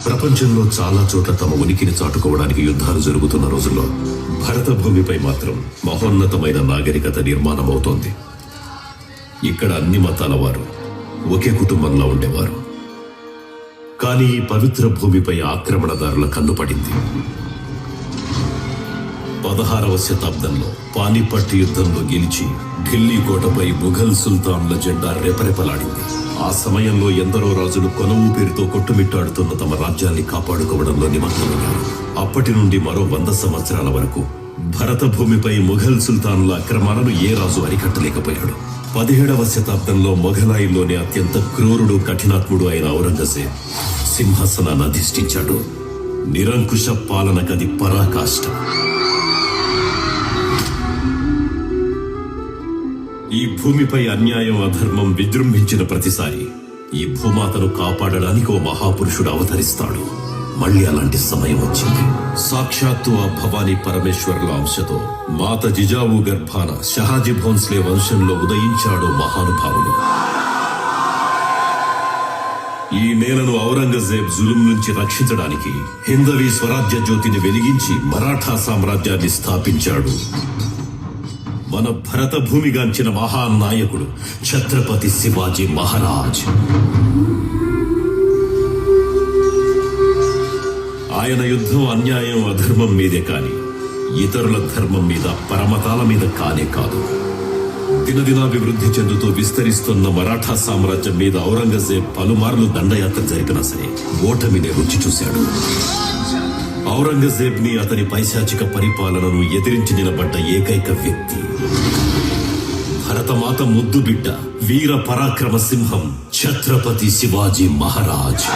ప్రపంచంలో చాలా చోట్ల తమ ఉనికిని చాటుకోవడానికి యుద్ధాలు జరుగుతున్న రోజుల్లో భరత భూమిపై మాత్రం మహోన్నతమైన నాగరికత నిర్మాణమవుతోంది. ఇక్కడ అన్ని మతాల వారు ఒకే కుటుంబంలో ఉండేవారు. కానీ ఈ పవిత్ర భూమిపై ఆక్రమణదారుల కన్నుపడింది. 16వ శతాబ్దంలో పానిపట్ యుద్ధంలో గెలిచి ఢిల్లీ కోటపై ముఘల్ సుల్తాన్ల జెండా రెపరెపలాడింది. ఆ సమయంలో ఎందరో రాజులు కొన ఊపిరితో కొట్టుమిట్టాడుతున్న తమ రాజ్యాన్ని కాపాడుకోవడంలో నిమగ్నమయ్యారు. అప్పటి నుండి మరో 100 సంవత్సరాల వరకు భరత భూమిపై ముఘల్ సుల్తాన్ల అక్రమాలను ఏ రాజు అరికట్టలేకపోయాడు. 17వ శతాబ్దంలో మొఘలాయిల్లోనే అత్యంత క్రూరుడు కఠినాత్ముడు అయిన ఔరంగజేబ్ సింహాసనాన్ని అధిష్ఠించాడు. నిరంకుశ పాలనకది పరాకాష్ట. ఈ భూమిపై అన్యాయం అధర్మం విజృంభించిన ప్రతిసారి ఈ భూమాతను కాపాడడానికి ఓ మహాపురుషుడు అవతరిస్తాడు. మళ్ళీ అలాంటి సమయం వచ్చింది. సాక్షాత్తు ఆ భవానీ పరమేశ్వరుల అంశతో మాత జిజావు గర్భాన షహాజీ భోన్స్లే వంశంలో ఉదయించాడు మహానుభావుడు. ఈ నేలను ఔరంగజేబ్ జులుం నుంచి రక్షించడానికి హిందవీ స్వరాజ్య జ్యోతిని వెలిగించి మరాఠా సామ్రాజ్యాన్ని స్థాపించాడు. మన భరత భూమిగాంచిన మహానాయకుడు ఛత్రపతి శివాజీ మహారాజ్. ఆయన యుద్ధం అన్యాయం అధర్మం మీదే కాని ఇతరుల ధర్మం మీద పరమతాల మీద కానే కాదు. దినదినాభివృద్ధి చెందుతూ విస్తరిస్తున్న మరాఠా సామ్రాజ్యం మీద ఔరంగజేబ్ పలుమార్లు దండయాత్ర జరిపినా సరే ఓటమినే రుచి చూశాడు. ఔరంగజేబ్ ని అతని పైశాచిక పరిపాలనను ఎదిరించి నిలబడ్డ ఏకైక వ్యక్తి భరతమాత ముద్దు బిడ్డ వీర పరాక్రమ సింహం ఛత్రపతి శివాజీ మహారాజ్.